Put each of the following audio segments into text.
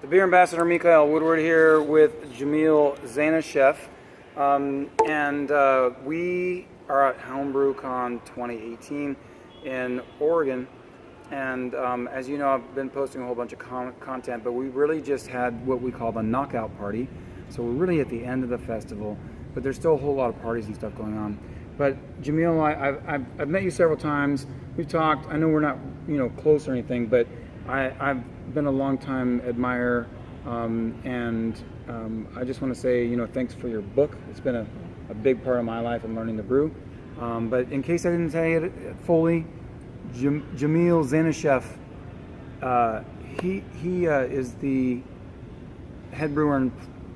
The beer ambassador Mikhail Woodward here with Jamil Zainasheff, and we are at Homebrew Con 2018 in Oregon. And as you know, I've been posting a whole bunch of content, but we really just had what we call the knockout party. So we're really at the end of the festival, but there's still a whole lot of parties and stuff going on. But Jamil, I've met you several times. We've talked. I know we're not close or anything, but I've been a long time admirer, and I just want to say thanks for your book. It's been a big part of my life in learning to brew. But in case I didn't say it fully, Jamil Zainasheff, he is the head brewer and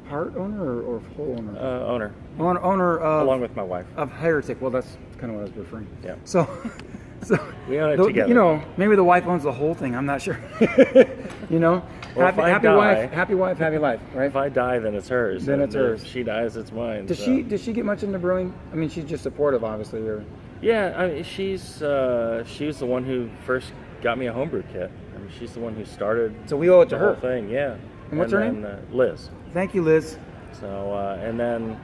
part owner or full owner? Owner of, along with my wife, of Heretic. Well, that's kind of what I was referring. Yeah. So we own it together. Maybe the wife owns the whole thing. I'm not sure. Well, happy wife, happy life, right? If I die, then it's hers. Then it's hers. If she dies, it's mine. Does she get much into brewing? I mean, she's just supportive, obviously. Or yeah, I mean, she was the one who first got me a homebrew kit. I mean, she's the one who started. So we owe it to the her. Whole thing, yeah. And what's her name? Liz. Thank you, Liz. So and then,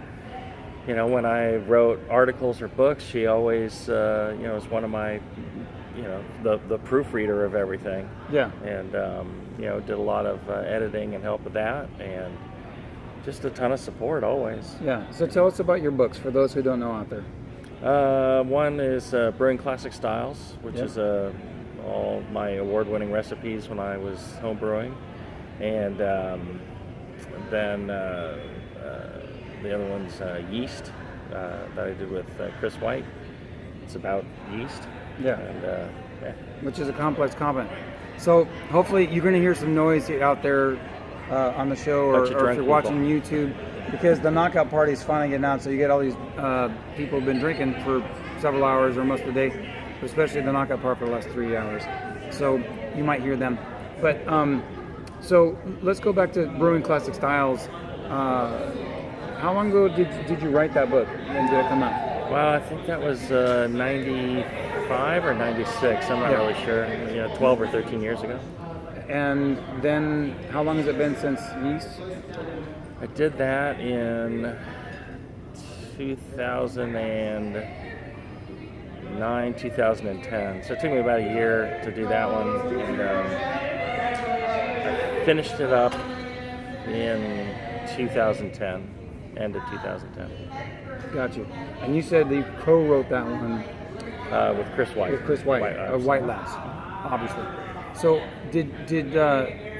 when I wrote articles or books, she always, was one of my, the proofreader of everything. Yeah. And did a lot of editing and help with that, and just a ton of support always. Yeah. So tell us about your books for those who don't know out there. One is Brewing Classic Styles, which is all my award-winning recipes when I was homebrewing, and then the other one's Yeast that I did with Chris White. It's about yeast. Yeah. And which is a complex comment. So hopefully you're going to hear some noise out there on the show, or if you're watching YouTube, because the knockout party is finally getting out. So you get all these people who've been drinking for several hours or most of the day, especially the knockout part for the last 3 hours. So you might hear them. But so let's go back to Brewing Classic Styles. How long ago did you write that book, and did it come out? Well, I think that was 95 or 96. I'm not really sure. 12 or 13 years ago. And then how long has it been since Yeast? I did that in 2009, 2010. So it took me about a year to do that one. And I finished it up in 2010, end of 2010. Got you. And you said that you co-wrote that one with Chris White. With Chris White, White Labs, obviously. So did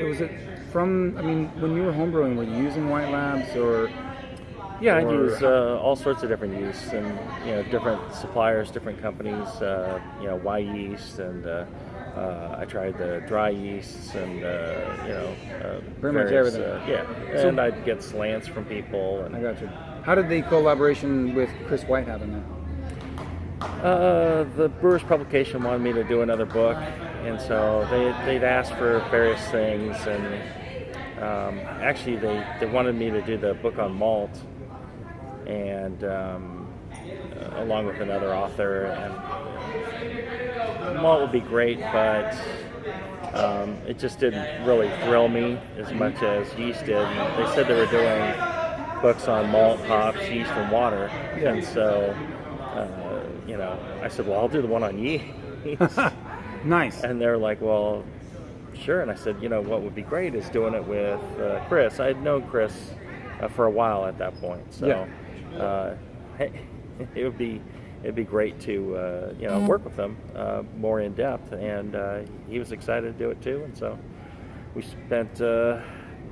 was it from? I mean, when you were homebrewing, were you using White Labs or? Yeah, I use all sorts of different yeasts, and different suppliers, different companies. Y yeast, and I tried the dry yeasts, and pretty much everything. And I'd get slants from people. And I got you. How did the collaboration with Chris White happen then? The Brewers Publication wanted me to do another book, and so they'd asked for various things, and actually they wanted me to do the book on malt, and along with another author, and malt would be great, but it just didn't really thrill me as much as yeast did. And they said they were doing books on malt, hops, yeast, and water, and so I said, well, I'll do the one on yeast. Nice. And they're like, well, sure. And I said, what would be great is doing it with Chris. I had known Chris for a while at that point, so it'd be great to work with him more in depth, and he was excited to do it too. And so we spent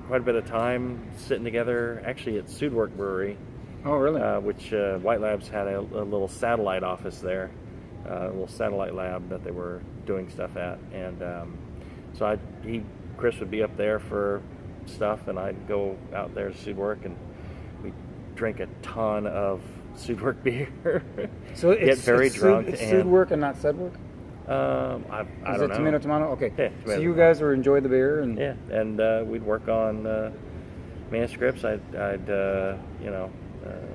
quite a bit of time sitting together, actually at Sudwork Brewery. Oh, really? Which White Labs had a little satellite office there, a little satellite lab that they were doing stuff at, and so Chris would be up there for stuff, and I'd go out there to Sudwork, and we'd drink a ton of Sudwork beer. So get very drunk. It's Sudwork and not Sedwork? I Is don't it know. tomato? Okay. Yeah, so you guys were enjoy the beer, and and we'd work on manuscripts.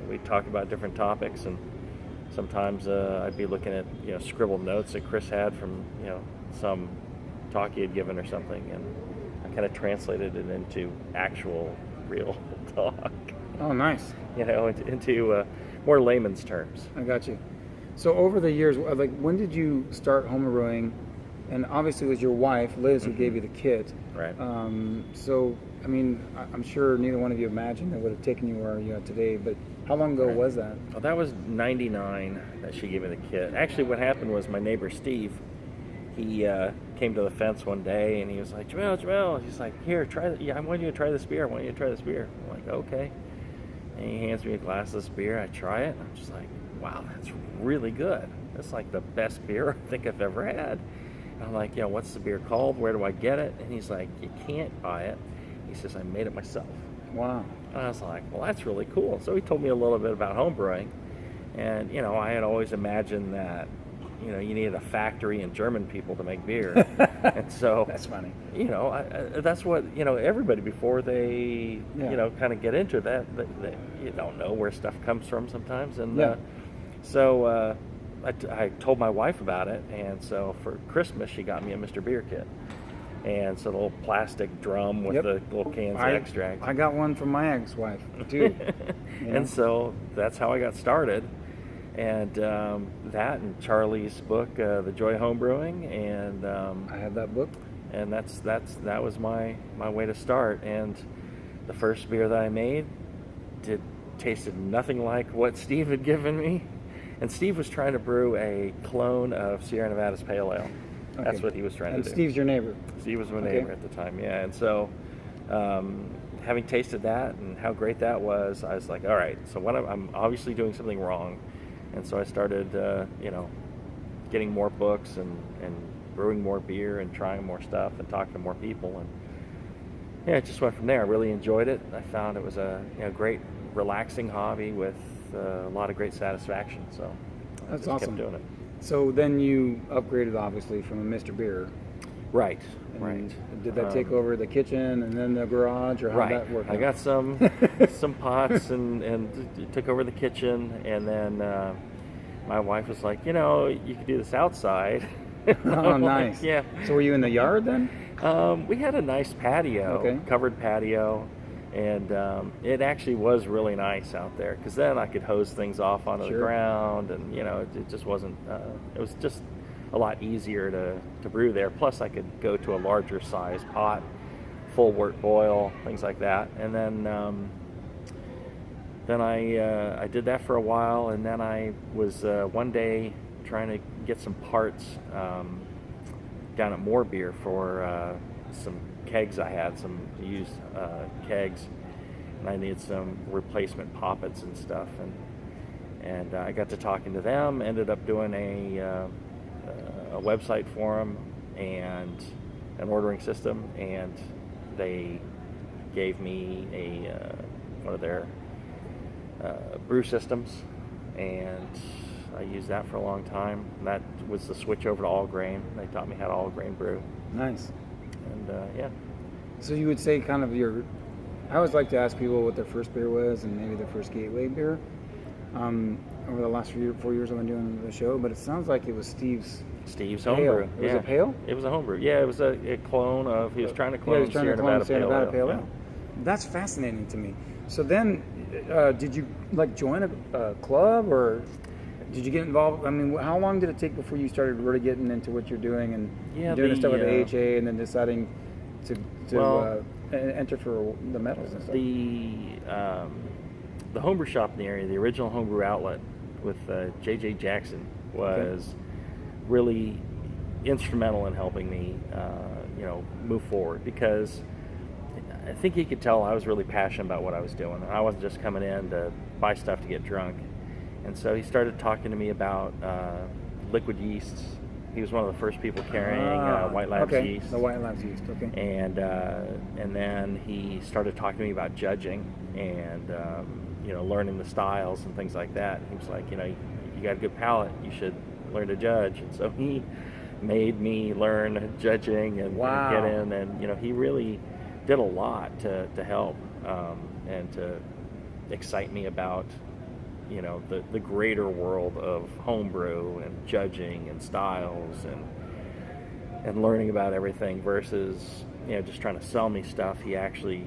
We'd talk about different topics, and sometimes I'd be looking at scribbled notes that Chris had from some talk he had given or something, and I kind of translated it into actual, real talk. Oh, nice. Into more layman's terms. I got you. So over the years, like, when did you start homebrewing? And obviously it was your wife, Liz, who gave you the kit. Right. So, I mean, I'm sure neither one of you imagined that would have taken you where you are today, but how long ago was that? Well, that was 99 that she gave me the kit. Actually, what happened was my neighbor Steve, he came to the fence one day and he was like, Jamil, he's like, here, try it. Yeah, I want you to try this beer. I'm like, okay. And he hands me a glass of this beer. I try it. And I'm just like, wow, that's really good. That's like the best beer I think I've ever had. And I'm like, what's the beer called? Where do I get it? And he's like, you can't buy it. He says, I made it myself. Wow. And I was like, well, that's really cool. So he told me a little bit about homebrewing. And, I had always imagined that, you needed a factory and German people to make beer. And so That's funny. that's what, everybody before they, kind of get into that, you don't know where stuff comes from sometimes. And so I told my wife about it. And so for Christmas, she got me a Mr. Beer kit. And so the little plastic drum with the little cans of extract. I got one from my ex-wife, too. And so that's how I got started. And that and Charlie's book, The Joy of Homebrewing, and I have that book. And that was my way to start. And the first beer that I made tasted nothing like what Steve had given me. And Steve was trying to brew a clone of Sierra Nevada's Pale Ale. Okay. That's what he was trying to do. And Steve's your neighbor. Steve was my neighbor at the time, yeah. And so, having tasted that and how great that was, I was like, all right, so I'm obviously doing something wrong. And so I started, getting more books and brewing more beer and trying more stuff and talking to more people. And yeah, it just went from there. I really enjoyed it. I found it was a great, relaxing hobby with a lot of great satisfaction. So that's I just awesome. kept doing it. So then you upgraded, obviously, from a Mr. Beer. Right. And Right. Did that take over the kitchen and then the garage, or how did that work? I got some pots and took over the kitchen, and then my wife was like, you could do this outside. Oh, nice. Yeah. So were you in the yard then? We had a nice patio, covered patio, and it actually was really nice out there because then I could hose things off onto the ground, and it just wasn't. It was just a lot easier to brew there. Plus, I could go to a larger size pot, full wort boil, things like that. And then I did that for a while, and then I was one day trying to get some parts down at More Beer for some kegs I had, some used kegs, and I needed some replacement poppets and stuff. And I got to talking to them, ended up doing a website for them and an ordering system, and they gave me one of their brew systems, and I used that for a long time. And that was the switch over to all grain. They taught me how to all grain brew. Nice. And yeah. So you would say kind of I always like to ask people what their first beer was and maybe their first gateway beer. Over the last 4 years I've been doing the show, but it sounds like it was Steve's homebrew. It was a pale? It was a homebrew. Yeah, it was a clone of. He was trying to clone Sierra Nevada Pale Ale. That's fascinating to me. So then, did you join a club, or did you get involved? I mean, how long did it take before you started really getting into what you're doing and doing the stuff with the AHA, and then deciding to enter for the medals and stuff? The homebrew shop in the area, the original homebrew outlet with J.J. Jackson, was really instrumental in helping me, move forward, because I think he could tell I was really passionate about what I was doing. I wasn't just coming in to buy stuff to get drunk. And so he started talking to me about liquid yeasts. He was one of the first people carrying White Labs yeast. The White Labs yeast, okay. And then he started talking to me about judging and learning the styles and things like that. He was like, you got a good palate, you should learn to judge. And so he made me learn judging and get in, and he really did a lot to help and to excite me about the greater world of homebrew and judging and styles and learning about everything versus just trying to sell me stuff. He actually,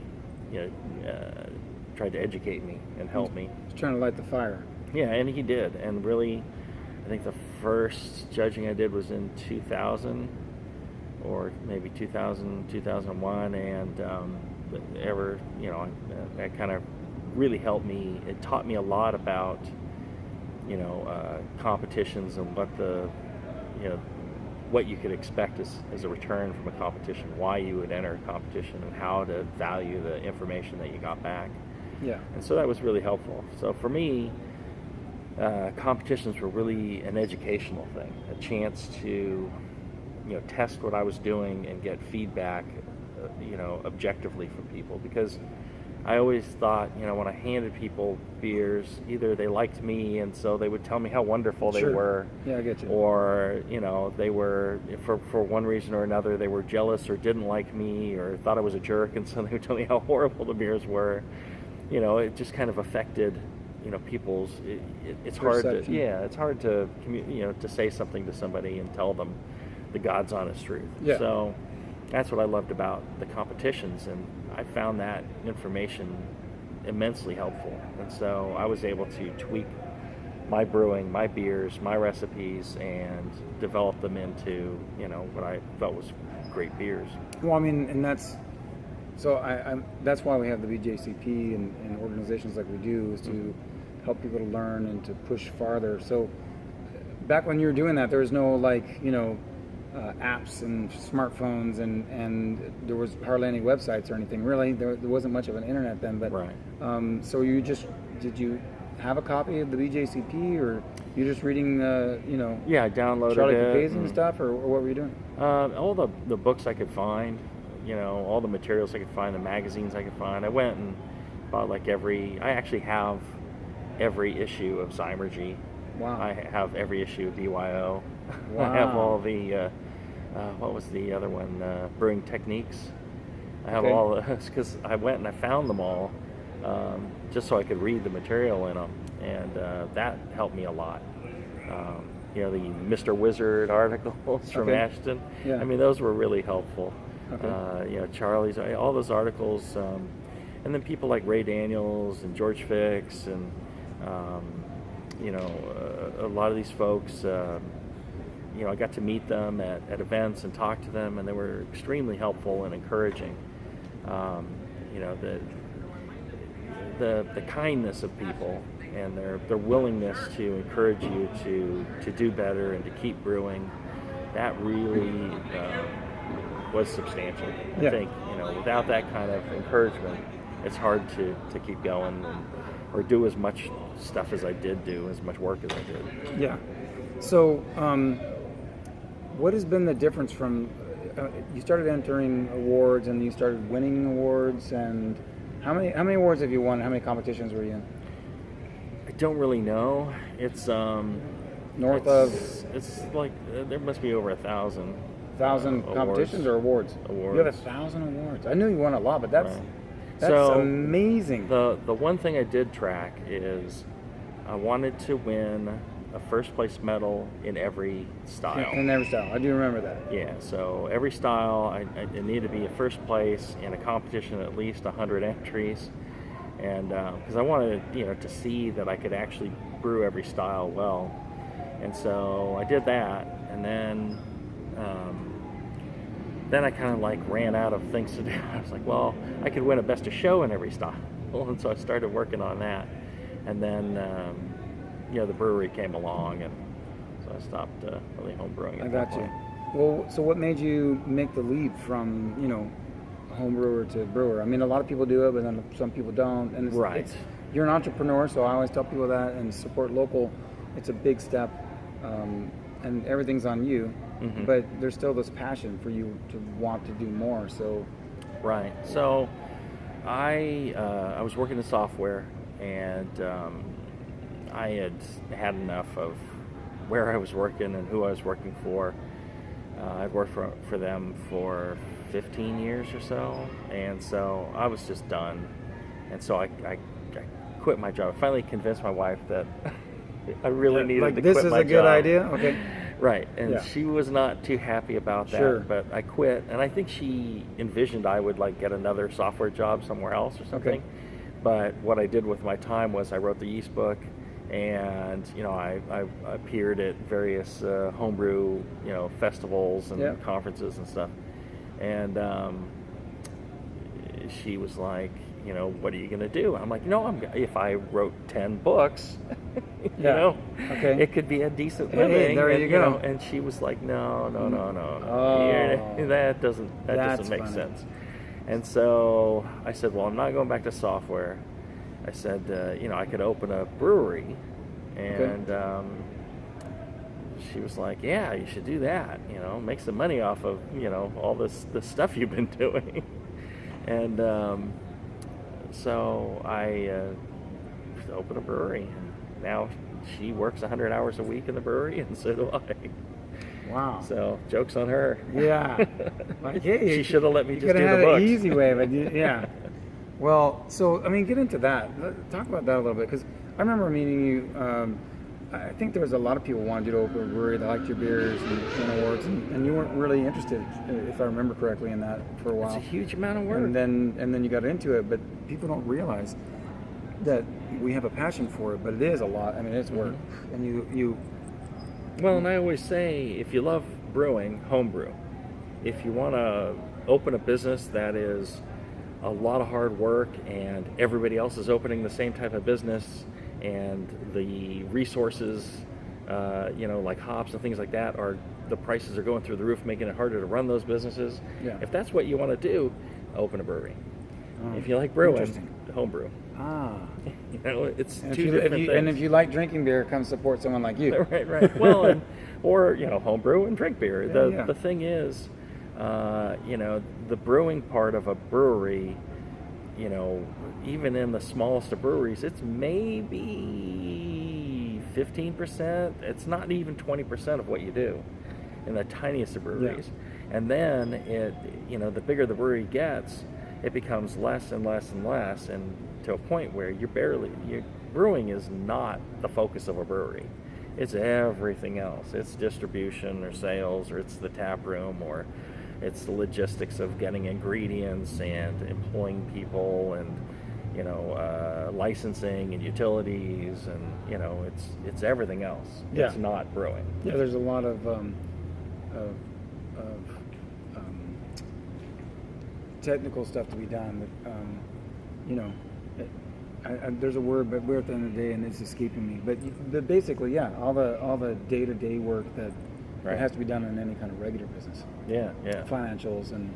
tried to educate me and help me. He's trying to light the fire. Yeah, and he did. And really, I think the first judging I did was in 2000, or maybe 2000, 2001, and that kind of really helped me. It taught me a lot about, competitions and what you could expect as a return from a competition, why you would enter a competition, and how to value the information that you got back. Yeah. And so that was really helpful. So for me, competitions were really an educational thing, a chance to, test what I was doing and get feedback, objectively from people. Because I always thought, when I handed people beers, either they liked me and so they would tell me how wonderful they were. Yeah, I get you. Or, they were, for one reason or another, they were jealous or didn't like me or thought I was a jerk, and so they would tell me how horrible the beers were. It just kind of affected, people's, it's perception. It's hard to, to say something to somebody and tell them the God's honest truth. Yeah. So that's what I loved about the competitions, and I found that information immensely helpful. And so I was able to tweak my brewing, my beers, my recipes, and develop them into, what I felt was great beers. Well, I mean, and that's that's why we have the BJCP and organizations like we do, is to help people to learn and to push farther. So back when you were doing that, there was no apps and smartphones, and there was hardly any websites or anything really. There wasn't much of an internet then, but right. So did you have a copy of the BJCP, or you just reading Yeah, I downloaded Charlie it Capazian and stuff, or what were you doing? All the books I could find, all the materials I could find, the magazines I could find. I went and bought I actually have every issue of Zymergy. Wow. I have every issue of BYO. Wow. I have all the what was the other one? Brewing Techniques. I have all those because I went and I found them all, just so I could read the material in them, and that helped me a lot. The Mr. Wizard articles from Ashton. Yeah. I mean, those were really helpful. Okay. Charlie's, all those articles, and then people like Ray Daniels and George Fix, and a lot of these folks. I got to meet them at events and talk to them, and they were extremely helpful and encouraging. The kindness of people and their willingness to encourage you to do better and to keep brewing, that really was substantial. Yeah. I think, without that kind of encouragement, it's hard to keep going or do as much stuff as I did do, as much work as I did. Yeah. So, what has been the difference from you started entering awards and you started winning awards, and how many awards have you won? How many competitions were you in? I don't really know. It's it's like there must be over 1,000. 1,000 competitions or awards? Awards. You have 1,000 awards. I knew you won a lot, but that's so amazing. The one thing I did track is I wanted to win a first place medal in every style. In every style, I do remember that. Yeah, so every style I needed to be a first place in a competition, at least 100 entries, and because I wanted to see that I could actually brew every style well, and so I did that, and then I kind of ran out of things to do. I was like, well, I could win a best of show in every style, and so I started working on that, and then the brewery came along, and so I stopped really homebrewing. I got you. Well, so what made you make the leap from home brewer to brewer? I mean, a lot of people do it, but then some people don't. And you're an entrepreneur, so I always tell people that, and support local. It's a big step, and everything's on you. Mm-hmm. But there's still this passion for you to want to do more. So, right. So, I was working in software, and I had enough of where I was working and who I was working for. I'd worked for them for 15 years or so, and so I was just done. And so I quit my job. I finally convinced my wife that I really needed to quit my job. This is a good idea? Okay. Right, and Yeah. she was not too happy about that, Sure. but I quit, and I think she envisioned I would like get another software job somewhere else or something. But what I did with my time was I wrote the yeast book, and I appeared at various homebrew festivals and Yeah. conferences and stuff, and she was like, what are you going to do? I'm like, if I wrote 10 books, Yeah. Okay. it could be a decent Hey, living. there and, you go. And she was like, no. Oh. That doesn't That's make funny. sense. And so I said, well, I'm not going back to software. I said, I could open a brewery. And she was like, yeah, you should do that. Make some money off of, all this stuff you've been doing. And so I opened a brewery. And now she works 100 hours a week in the brewery, and so do I. Wow. So, joke's on her. Yeah. Like, hey, she should have let me you just could do have the had books. an easy way, but yeah. Well, so get into that. Talk about that a little bit, because I remember meeting you. I think there was a lot of people wanted you to open a brewery. They liked your beers and awards, and you weren't really interested, if I remember correctly, in that for a while. It's a huge amount of work. And then you got into it, but people don't realize that we have a passion for it, but it is a lot. I mean, it's work, and you. Well, and I always say, if you love brewing, homebrew. If you want to open a business that is a lot of hard work and everybody else is opening the same type of business, and the resources, like hops and things like that, the prices are going through the roof, making it harder to run those businesses. Yeah. If that's what you want to do, open a brewery. Oh, if you like brewing, interesting. homebrew. Ah. It's And two different things. And if you like drinking beer, come support someone like you. Right. Well, or homebrew and drink beer. Yeah. The thing is, the brewing part of a brewery, even in the smallest of breweries, it's maybe 15%. It's not even 20% of what you do in the tiniest of breweries. Yeah. And then the bigger the brewery gets, it becomes less and less and less, and to a point where your brewing is not the focus of a brewery. It's everything else. It's distribution or sales, or it's the tap room, or it's the logistics of getting ingredients and employing people, and licensing and utilities, and it's everything else. Yeah. It's not brewing. Yeah, there's a lot of technical stuff to be done, but there's a word, but we're at the end of the day, and it's escaping me. But basically, yeah, all the day-to-day work that has to be done in any kind of regular business. Yeah. Financials and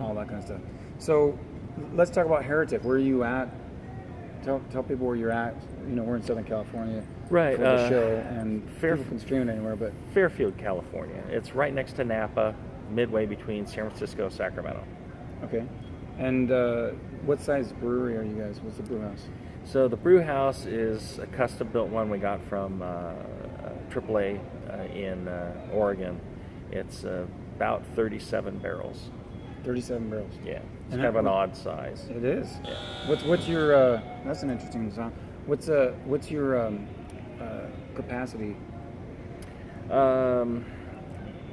all that kind of stuff. So let's talk about Heretic. Where are you at? Tell people where you're at. We're in Southern California right, for the show, and people can stream it anywhere. But Fairfield, California. It's right next to Napa, midway between San Francisco and Sacramento. Okay. And what size brewery are you guys? What's the brew house? So the brew house is a custom-built one we got from AAA in Oregon. It's about 37 barrels. 37 barrels. Yeah. It's kind of an odd size. It is. Yeah. What's your? That's an interesting design. What's your capacity?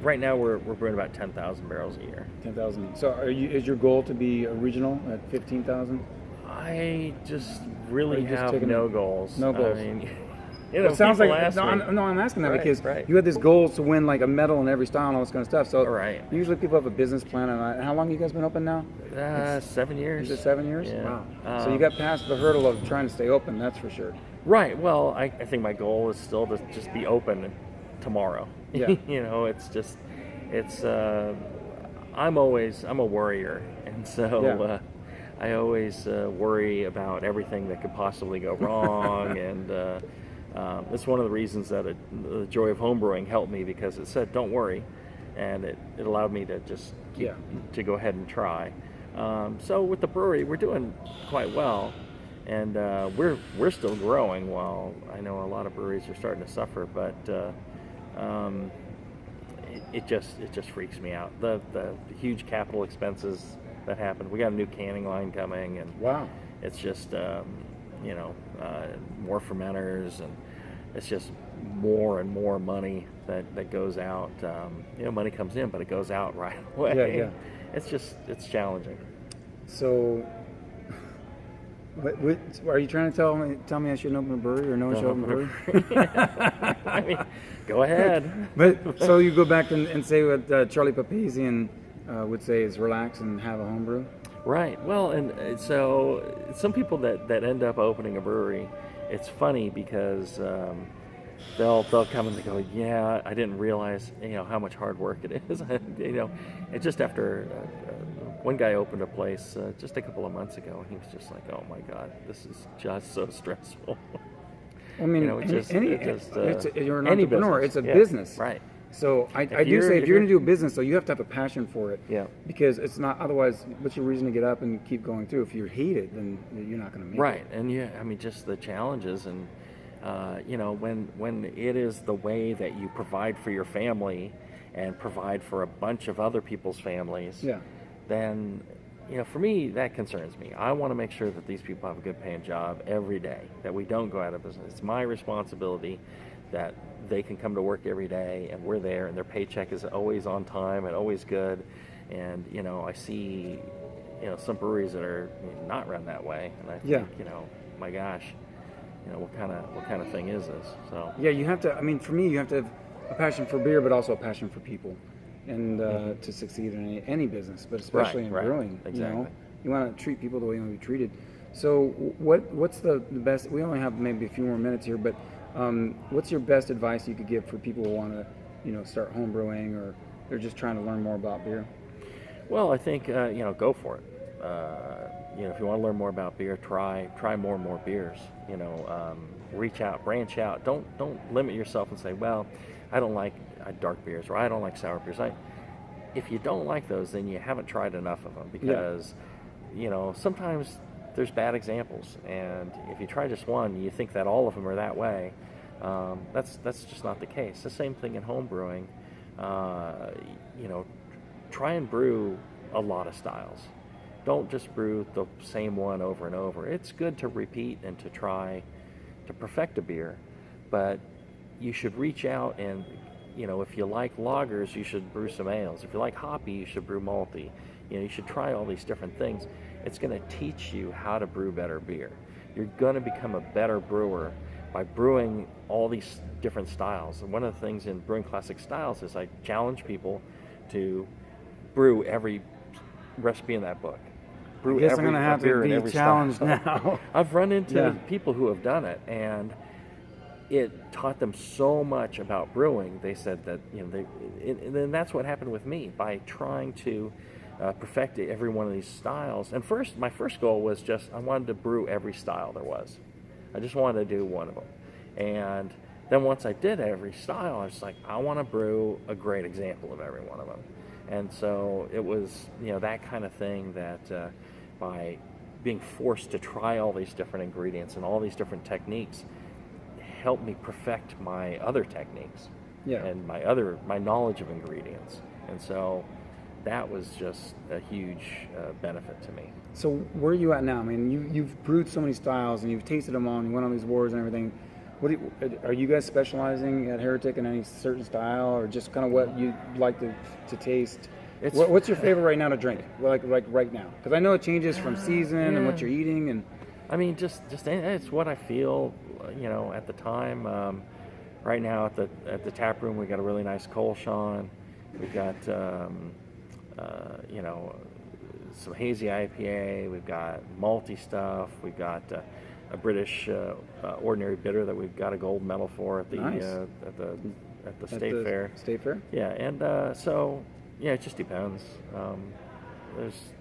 Right now we're brewing about 10,000 barrels a year. 10,000. So is your goal to be original at 15,000? I just really have no goals. No goals. I mean, it sounds like ask me. I'm asking that because right. you had this goal to win like a medal in every style and all this kind of stuff. So right. Usually people have a business plan. And how long have you guys been open now? 7 years. Is it 7 years? Yeah. Wow. So you got past the hurdle of trying to stay open. That's for sure. Right. Well, I think my goal is still to just be open tomorrow. Yeah. I'm a worrier, and so I always worry about everything that could possibly go wrong, and it's one of the reasons that the joy of homebrewing helped me, because it said don't worry, and it allowed me to just to go ahead and try. So with the brewery, we're doing quite well, and we're still growing. While I know a lot of breweries are starting to suffer, but it just freaks me out. The huge capital expenses that happen. We got a new canning line coming, and it's just more fermenters, and it's just more and more money that goes out. Money comes in, but it goes out right away. Yeah. It's challenging. So, what are you trying to tell me I shouldn't open a brewery, or no one should open a brewery? I mean, go ahead. But so you go back and say what Charlie Papazian would say is relax and have a homebrew. Right. Well, and so some people that end up opening a brewery, it's funny because they'll come and they go, yeah, I didn't realize how much hard work it is. And just after one guy opened a place just a couple of months ago, and he was just like, oh my God, this is just so stressful. I mean, you're an entrepreneur. It's a business, right? So I do say if you're going to do a business, though, you have to have a passion for it. Yeah. Because it's not, otherwise, what's your reason to get up and keep going through? If you hate it, then you're not going to make it. Right. And just the challenges and, when it is the way that you provide for your family and provide for a bunch of other people's families, then, for me, that concerns me. I want to make sure that these people have a good paying job every day, that we don't go out of business. It's my responsibility that they can come to work every day and we're there and their paycheck is always on time and always good. And, I see, some breweries that are not run that way. And I think, my gosh, what kind of thing is this? So yeah, you have to. I mean, for me, you have to have a passion for beer, but also a passion for people, and to succeed in any business, but especially in brewing. Exactly. You want to treat people the way you want to be treated. So, what's the best? We only have maybe a few more minutes here, but what's your best advice you could give for people who want to, start home brewing, or they're just trying to learn more about beer? Well, I think go for it. If you want to learn more about beer, try more and more beers. Reach out, branch out. Don't limit yourself and say, well, I don't like dark beers or I don't like sour beers. If you don't like those, then you haven't tried enough of them because, sometimes there's bad examples, and if you try just one, you think that all of them are that way. That's just not the case. The same thing in home brewing. Try and brew a lot of styles. Don't just brew the same one over and over. It's good to repeat and to try to perfect a beer, but you should reach out and, if you like lagers, you should brew some ales. If you like hoppy, you should brew malty. You should try all these different things. It's going to teach you how to brew better beer. You're going to become a better brewer by brewing all these different styles. And one of the things in Brewing Classic Styles is I challenge people to brew every recipe in that book. I guess I'm going to have to be challenged now. I've run into people who have done it, and it taught them so much about brewing. They said that, and that's what happened with me by trying to perfect every one of these styles. And my first goal was I wanted to brew every style there was. I just wanted to do one of them. And then once I did every style, I was like, I want to brew a great example of every one of them. And so it was, that kind of thing that by being forced to try all these different ingredients and all these different techniques helped me perfect my other techniques and my knowledge of ingredients. And so that was just a huge benefit to me. So where are you at now? I mean, you've brewed so many styles and you've tasted them all and you went on these wars and everything. Are you guys specializing at Heretic in any certain style, or just kind of what you like to taste? What's your favorite right now to drink? Like right now? Because I know it changes from season and what you're eating. And I mean, just it's what I feel, at the time. Right now at the tap room, we got a really nice Kolschan. We've got some hazy IPA. We've got malty stuff. We've got a British ordinary bitter that we've got a gold medal for at the state fair. State fair? Yeah, and so it just depends.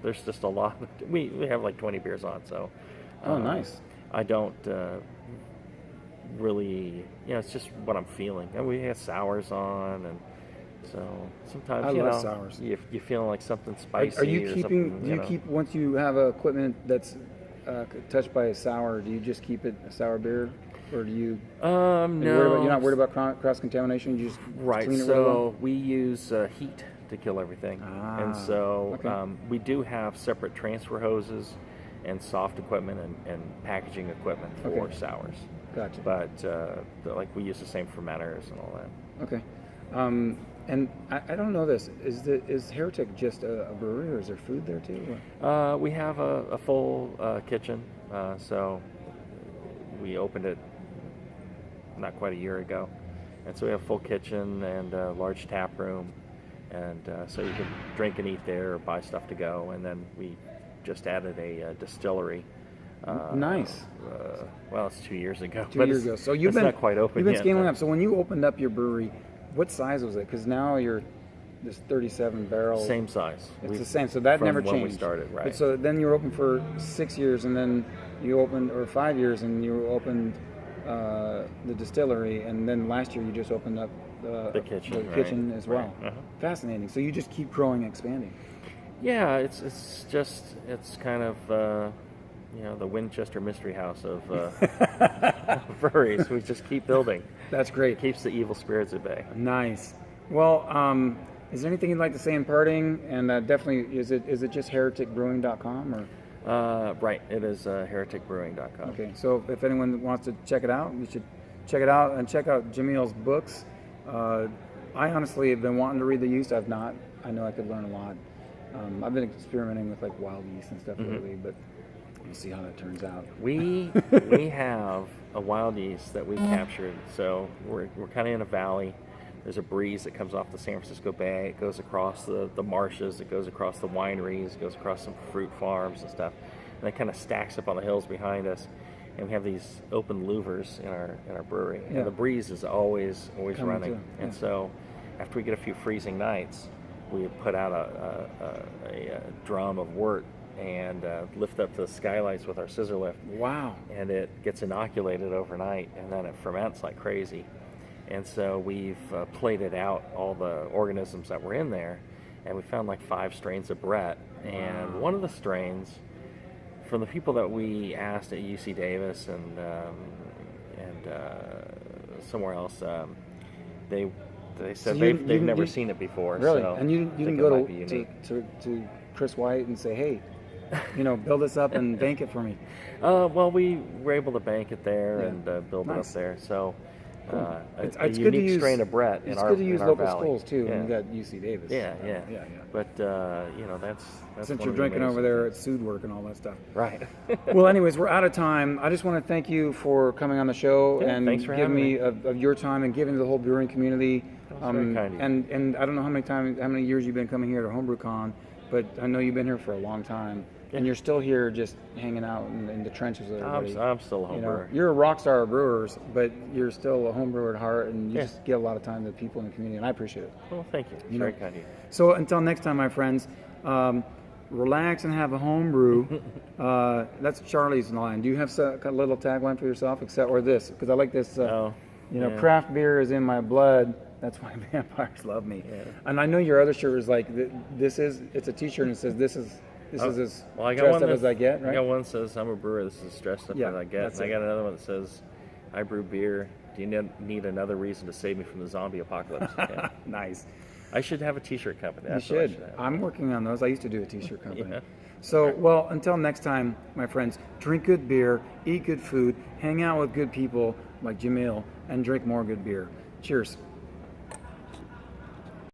There's just a lot. We have like 20 beers on, so. Nice. I don't really. It's just what I'm feeling. And we have sours on, and so sometimes I love sours. You feeling like something spicy. Are you keeping? Do you keep once you have equipment that's touched by a sour? Do you just keep it a sour beer, or do you? No. You're not worried about cross contamination. You just clean it really well? We use heat to kill everything, and so we do have separate transfer hoses and soft equipment and packaging equipment for sours. Gotcha. But like we use the same fermenters and all that. Okay. And I don't know this. Is Heretic just a brewery, or is there food there too? We have a full kitchen. So we opened it not quite a year ago. And so we have a full kitchen and a large tap room. And so you can drink and eat there or buy stuff to go. And then we just added a distillery. Nice. Well, it's 2 years ago. 2 years ago. So you've been not quite open You've been yet, scaling but- up. So when you opened up your brewery, what size was it? Because now you're this 37 barrel. Same size. It's the same. So that from never when changed. we started, right? But so then you were open for 6 years, and then you opened, or 5 years, and you opened the distillery, and then last year you just opened up the kitchen, the right, kitchen as well. right, uh-huh. Fascinating. So you just keep growing, expanding. Yeah, it's kind of the Winchester Mystery House of breweries. We just keep building. That's great. It keeps the evil spirits at bay. Nice. Well, is there anything you'd like to say in parting? And definitely, is it just hereticbrewing.com or? Right, it is hereticbrewing.com. Okay, so if anyone wants to check it out, you should check it out, and check out Jamil's books. I honestly have been wanting to read the yeast. I've not. I know I could learn a lot. I've been experimenting with like wild yeast and stuff lately, but we'll see how that turns out. We have a wild yeast that we captured. So we're kind of in a valley. There's a breeze that comes off the San Francisco Bay. It goes across the marshes. It goes across the wineries. It goes across some fruit farms and stuff. And it kind of stacks up on the hills behind us. And we have these open louvers in our brewery. Yeah. And the breeze is always Coming running. too, yeah. And so after we get a few freezing nights, we put out a drum of wort and lift up to the skylights with our scissor lift. Wow. And it gets inoculated overnight, and then it ferments like crazy. And so we've plated out all the organisms that were in there, and we found like 5 strains of Brett. And one of the strains, from the people that we asked at UC Davis and somewhere else, they said So they've never seen it before. Really? So And you I can think go it might be unique. to Chris White and say, hey, build this up and bank it for me. Well, we were able to bank it there Yeah. and build it Nice. up there. So a It's good to unique use strain of Brett in It's our good to use in our local valley. schools too. Yeah. And you got UC Davis. Yeah. Yeah. But that's Since one you're of the drinking over amazing there things. at Sood Work and all that stuff. Right. Well, anyways, we're out of time. I just want to thank you for coming on the show Yeah, and thanks for giving having me me. of your time and giving to the whole brewing community. That was very kind of you. And I don't know how many years you've been coming here to Homebrew Con, but I know you've been here for a long time, and you're still here just hanging out in the trenches with everybody. I'm still a home brewer. You're a rock star of brewers, but you're still a home brewer at heart, and you Yeah. just give a lot of time to people in the community, and I appreciate it. Well, thank you. It's You know, very kind of you. So until next time, my friends, relax and have a home brew. That's Charlie's line. Do you have a little tagline for yourself, or this? Because I like this. No. Yeah. Craft beer is in my blood. That's why vampires love me. Yeah. And I know your other shirt is like it's a T-shirt and it says this is as Well, I got dressed one up as I get, right? I got one that says I'm a brewer. This is dressed up Yeah, as I get. that's And I it. got another one that says I brew beer. Do you need another reason to save me from the zombie apocalypse? Yeah. Nice. I should have a T-shirt company. You That's what I should. have. I'm working on those. I used to do a T-shirt company. Yeah. So, well, until next time, my friends, drink good beer, eat good food, hang out with good people like Jamil, and drink more good beer. Cheers.